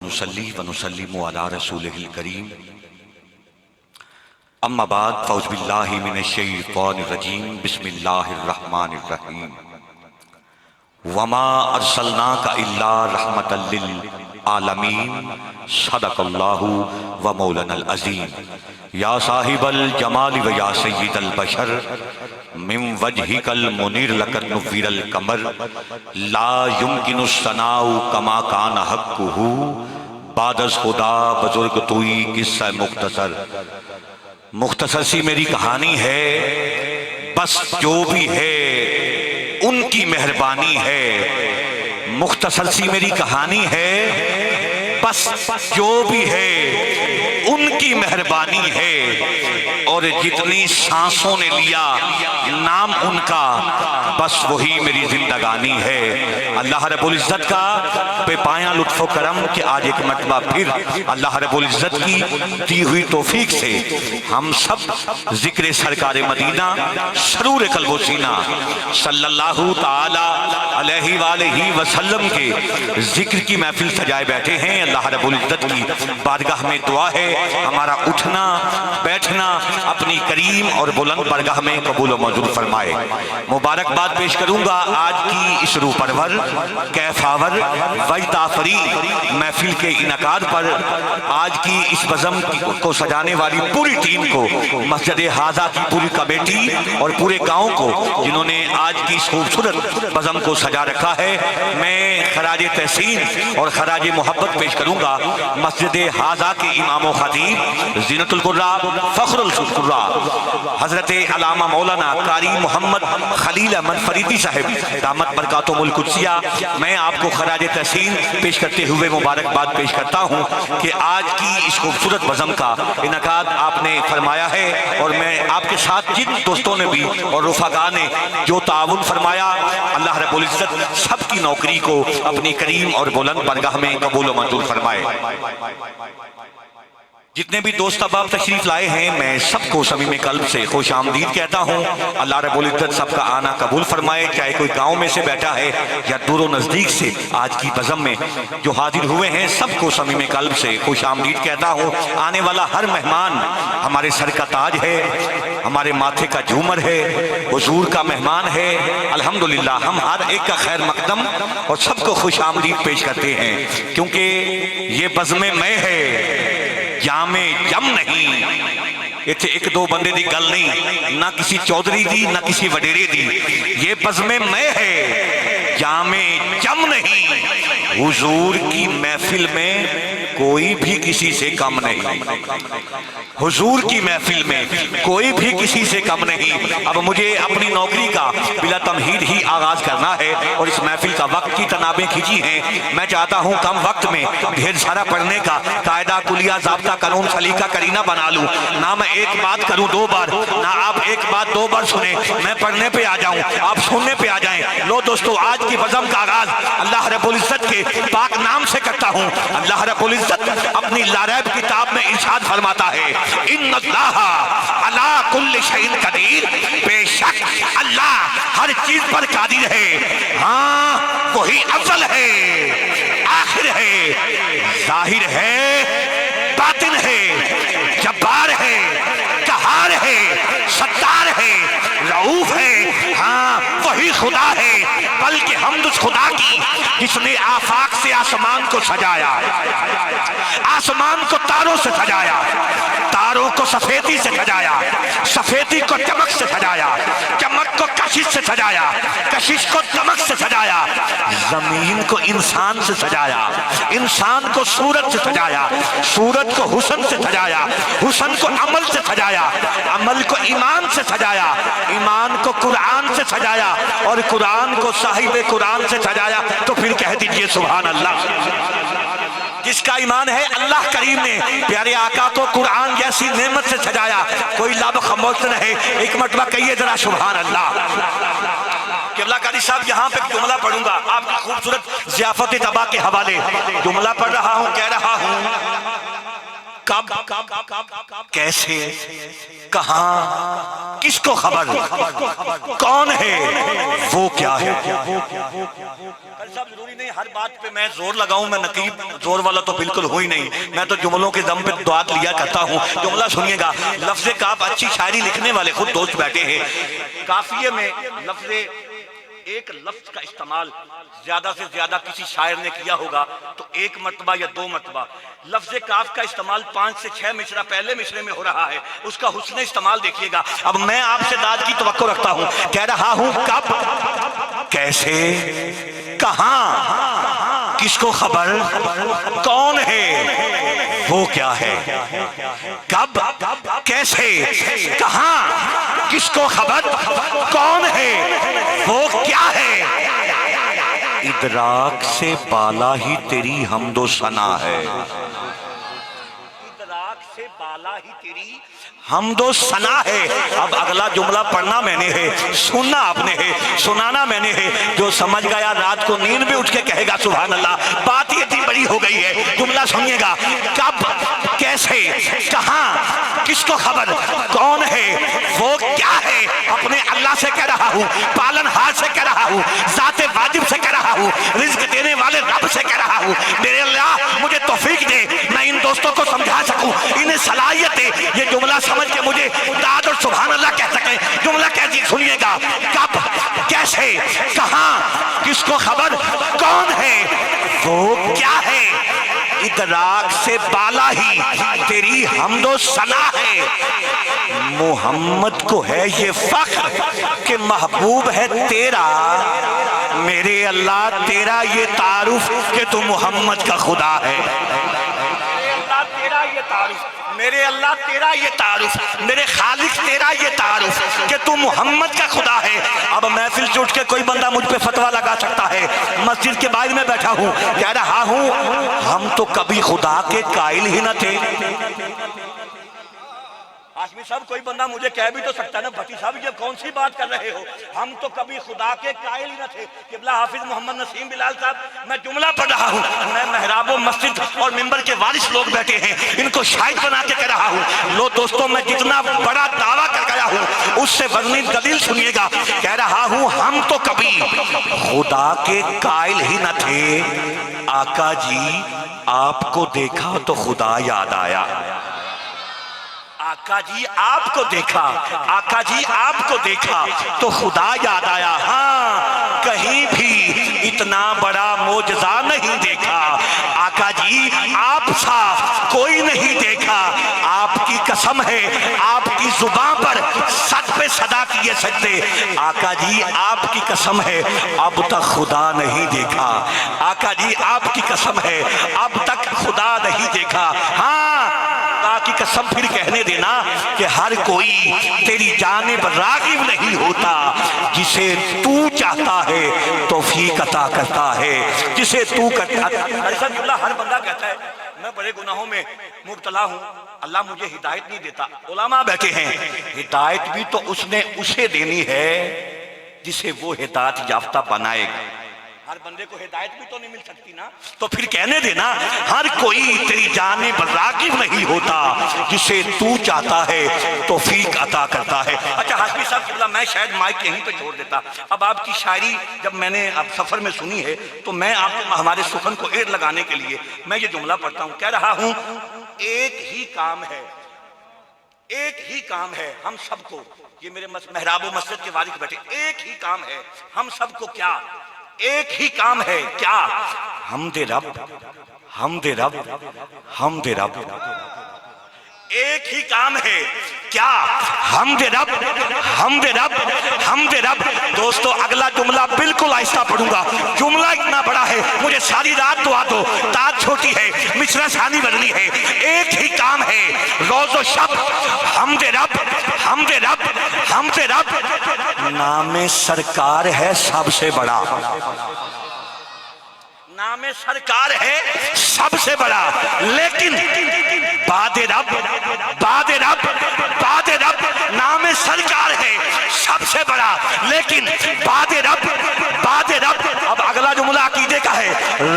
نصلی و نسلم علی رسولہ الکریم اما بعد فاعوذ باللہ من الشیطان الرجیم بسم اللہ الرحمن الرحیم وما ارسلناک الا رحمتا للعالمین صدق اللہ و مولانا العظیم یا صاحب الجمال و یا سید البشر من وجہک المنیر لک نویر القمر لا یمکن الثناء کما کان حقہ بعد از خدا بزرگ توئی قصہ مختصر سی میری کہانی ہے، بس جو بھی ہے ان کی مہربانی ہے۔ مختصر سی میری کہانی ہے، بس جو بھی ہے ان کی مہربانی ہے، اور جتنی سانسوں نے لیا نام ان کا، بس وہی میری زندگانی ہے۔ اللہ رب العزت کا بے پایاں لطف و کرم کہ آج ایک مرتبہ پھر اللہ رب العزت کی دی ہوئی توفیق سے ہم سب ذکر سرکار مدینہ سرور قلب و سینہ صلی اللہ تعالی علیہ وآلہ وسلم کے ذکر کی محفل سجائے بیٹھے ہیں۔ اللہ رب العزت کی بارگاہ میں دعا ہے ہمارا اٹھنا بیٹھنا اپنی کریم اور بلند بارگاہ میں قبول و منظور فرمائے۔ مبارکباد پیش کروں گا آج کی اس روح پرور کیف آور وجد آفری محفل کے انعقاد پر۔ آج کی اس بزم کو سجانے والی پوری ٹیم کو، مسجد حاضہ کی پوری کمیٹی اور پورے گاؤں کو جنہوں نے آج کی اس خوبصورت بزم کو سجا رکھا ہے، میں خراج تحسین اور خراج محبت پیش کروں گا مسجد حاضہ کے امام و خطیب زینت القراء فخر القراء حضرت علامہ مولانا قاری محمد خلیل احمد فریدی صاحب دامت برکاتہم القدسیہ۔ میں آپ کو خراج تحسین پیش کرتے ہوئے مبارکباد پیش کرتا ہوں کہ آج کی اس خوبصورت بزم کا انعقاد آپ نے فرمایا ہے، اور میں آپ کے ساتھ جن دوستوں نے بھی اور رفقا نے جو تعاون فرمایا، اللہ رب العزت سب کی نوکری کو اپنی کریم اور بلند بارگاہ میں قبول و منظور فرمائے۔ جتنے بھی دوست احباب تشریف لائے ہیں میں سب کو صمیم قلب سے خوش آمدید کہتا ہوں۔ اللہ رب العزت سب کا آنا قبول فرمائے، چاہے کوئی گاؤں میں سے بیٹھا ہے یا دور و نزدیک سے آج کی بزم میں جو حاضر ہوئے ہیں سب کو صمیم قلب سے خوش آمدید کہتا ہوں۔ آنے والا ہر مہمان ہمارے سر کا تاج ہے، ہمارے ماتھے کا جھومر ہے، حضور کا مہمان ہے۔ الحمدللہ ہم ہر ایک کا خیر مقدم اور سب کو خوش آمدید پیش کرتے ہیں، کیونکہ یہ بزم میں ہے، جام جم نہیں۔ اتھے ایک دو بندے دی گل نہیں، نہ کسی چودھری دی نہ کسی وڈیرے دی، یہ بزم میں ہے، جام جم نہیں۔ حضور کی محفل میں کوئی بھی کسی سے کم نہیں، حضور کی محفل میں کوئی بھی کسی سے کم نہیں۔ اب مجھے اپنی نوکری کا بلا تمہید ہی آغاز کرنا ہے، اور اس محفل کا وقت کی تنابیں کھینچی ہیں۔ میں چاہتا ہوں کم وقت میں ڈھیر سارا پڑھنے کا قاعدہ کلیہ ضابطہ قانون سلیقہ کرینہ بنا لوں، نہ میں ایک بات کروں دو بار، نہ آپ ایک بات دو بار سنیں، میں پڑھنے پہ آ جاؤں آپ سننے پہ آ جائیں۔ لو دوستو، آج کی بزم کا آغاز اللہ رب العزت کے پاک نام سے کرتا ہوں۔ اللہ رب العزت اپنی لاریب کتاب میں ارشاد فرماتا ہے، ان اللہ علی کل شیء قدیر، بے شک اللہ ہر چیز پر قادر ہے۔ ہاں وہی اول ہے، آخر ہے، ظاہر ہے، باطن ہے، جبار ہے، قہار ہے، ستار ہے، رؤوف ہے۔ ہاں وہی خدا ہے، بلکہ حمد اس خدا کی جس نے آفاق سے آسمان کو سجایا، آسمان کو تاروں سے سجایا، تاروں کو سفیدی سے سجایا، سفیدی کو چمک سے سجایا، چمک کو کشش سے سجایا، کشش کو چمک سے سجایا، زمین کو انسان سے سجایا، انسان کو صورت سے سجایا، صورت کو حسن سے سجایا، حسن کو عمل سے سجایا، عمل کو ایمان سے سجایا، ایمان کو قرآن سے سجایا، اور قرآن کو صاحب قرآن سے سجایا۔ تو پھر کہہ دیجئے سبحان اللہ۔ جس کا ایمان ہے اللہ کریم نے پیارے آقا کو قرآن جیسی نعمت سے سجایا۔ کوئی لب خاموش رہے، ایک مرتبہ کہیے ذرا سبحان اللہ۔ قبلہ قاری صاحب یہاں پہ جملہ پڑھوں گا آپ کی خوبصورت ضیافت طبع کے حوالے، جملہ پڑھ رہا ہوں، کہہ رہا ہوں کب، کیسے، کہاں، کس کو خبر، کون ہے، وہ کیا ہے۔ صاحب ضروری نہیں ہر بات پہ میں زور لگاؤں، میں نقیب زور والا تو بالکل ہو ہی نہیں، میں تو جملوں کے دم پہ دعات لیا کرتا ہوں۔ جملہ سنیے گا، لفظ کاف اچھی شاعری لکھنے والے خود دوست بیٹھے ہیں، کافیے میں لفظ ایک لفظ کا استعمال زیادہ سے زیادہ کسی شاعر نے کیا ہوگا تو 1 مرتبہ یا 2 مرتبہ، لفظ کاف کا استعمال 5 سے 6 مصرع پہلے مصرے میں ہو رہا ہے، اس کا حسن استعمال دیکھیے گا۔ اب میں آپ سے داد کی توقع رکھتا ہوں، کہہ رہا ہوں کب، کیسے، کہاں، کس کو خبر، کون ہے، وہ کیا ہے۔ کب، کیسے، کہاں، کس کو خبر، کون ہے، وہ کیا ہے۔ ادراک سے بالا ہی تیری حمد و ثنا ہے، ادراک سے بالا ہی تیری حمد و ثنا ہے۔ اب اگلا جملہ پڑھنا میں نے ہے، سننا آپ نے ہے، سنانا میں نے ہے، جو سمجھ گیا رات کو نیند بھی اٹھ کے کہے گا سبحان اللہ، بات یہ اتنی بڑی ہو گئی ہے۔ جملہ سنیے گا، کب، کیسے، کہاں، کس کو خبر، کون ہے، وہ کیا ہے۔ اپنے اللہ سے کہہ رہا ہوں، پالن ہار سے کہہ رہا ہوں، ذات واجب سے کہہ رہا ہوں، رزق دینے والے رب سے کہہ رہا ہوں، میرے اللہ مجھے توفیق دے میں ان دوستوں کو سمجھا سکوں، انہیں صلاحیت دے یہ جملہ سمجھ کے مجھے داد اور سبحان اللہ کہہ سکیں۔ جملہ کہتی سنیے گا، کب، کیسے، کہاں، کس کو خبر، کون ہے، وہ کیا ہے۔ ادراک سے بالا ہی تیری حمد و ثنا ہے، محمد کو ہے یہ فخر کہ محبوب ہے تیرا، میرے اللہ تیرا یہ تعارف کہ تو محمد کا خدا ہے۔ میرے اللہ تیرا یہ تعارف، میرے خالق تیرا یہ تعارف کہ تو محمد کا خدا ہے۔ اب محفل سے اٹھ کے کوئی بندہ مجھ پہ فتویٰ لگا سکتا ہے، مسجد کے باہر میں بیٹھا ہوں کہہ رہا ہوں ہم تو کبھی خدا کے قائل ہی نہ تھے۔ ہاشمی صاحب کوئی بندہ مجھے کہہ بھی تو سکتا ہے نا، بھٹی صاحب یہ کون سی بات کر رہے ہو، ہم تو کبھی خدا کے قائل ہی نہ تھے۔ قبلہ حافظ محمد نسیم بلال صاحب، میں جملہ پڑھ رہا ہوں، میں محراب و مسجد اور ممبر کے وارث لوگ بیٹھے ہیں، ان کو شاہد بنا کے کہہ رہا ہوں۔ لو دوستوں میں جتنا بڑا دعویٰ کر گیا ہوں اس سے ورنی دلیل سنیے گا، کہہ رہا ہوں ہم تو کبھی خدا کے قائل ہی نہ تھے، آقا جی آپ کو دیکھا تو خدا یاد آیا۔ آقا جی آپ کو دیکھا، آقا جی آپ کو دیکھا تو خدا یاد آیا۔ ہاں کہیں بھی اتنا بڑا معجزہ نہیں دیکھا، آقا جی آپ سا کوئی نہیں دیکھا، آپ کی قسم ہے آپ کی زبان پر صد پہ صدا کیے سجدے، آقا جی آپ کی قسم ہے اب تک خدا نہیں دیکھا، آقا جی آپ کی قسم ہے اب تک خدا نہیں دیکھا۔ ہاں کی قسم پھر کہنے دینا کہ ہر کوئی تیری جانب راغب نہیں ہوتا، جسے تو چاہتا ہے توفیق عطا کرتا ہے، جسے تو کرتا ہے۔ ہر بندہ کہتا ہے میں بڑے گناہوں میں مبتلا ہوں، اللہ مجھے ہدایت نہیں دیتا۔ علماء بیٹھے ہیں، ہدایت بھی تو اس نے اسے دینی ہے جسے وہ ہدایت یافتہ بنائے گا، ہر بندے کو ہدایت بھی تو نہیں مل سکتی نا، تو پھر کہنے دینا ہر کوئی تیری جانب راغب نہیں ہوتا، جسے تو چاہتا ہے توفیق عطا کرتا ہے۔ اچھا ہاشمی صاحب قبلہ میں شاید مائک یہیں پہ چھوڑ دیتا، اب آپ کی شاعری جب میں نے اب سفر میں سنی ہے تو میں آپ ہمارے سخن کو ایر لگانے کے لیے میں یہ جملہ پڑھتا ہوں، کہہ رہا ہوں ایک ہی کام ہے، ایک ہی کام ہے ہم سب کو، یہ میرے محراب و مسجد کے وارث بیٹھے، ایک ہی کام ہے ہم سب کو، کیا ایک ہی کام ہے، کیا حمد رب، حمد رب، حمد رب، ایک ہی کام ہے کیا حمد رب، حمد رب، حمد رب۔ دوستو اگلا جملہ بالکل آہستہ پڑھوں گا، جملہ اتنا بڑا ہے مجھے ساری رات دعا دو، تاج چھوٹی ہے مصرع ثانی بننی ہے۔ ایک ہی کام ہے روز و شب، حمد رب، حمد رب، حمد رب، نام سرکار ہے سب سے بڑا، نام سرکار ہے سب سے بڑا، لیکن باد رب، باد رب، باد رب، نام سرکار ہے سب سے بڑا، لیکن باد رب، باد رب۔ اب اگلا جملہ عقیدے کا ہے،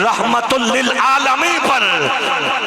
رحمت للعالمین پر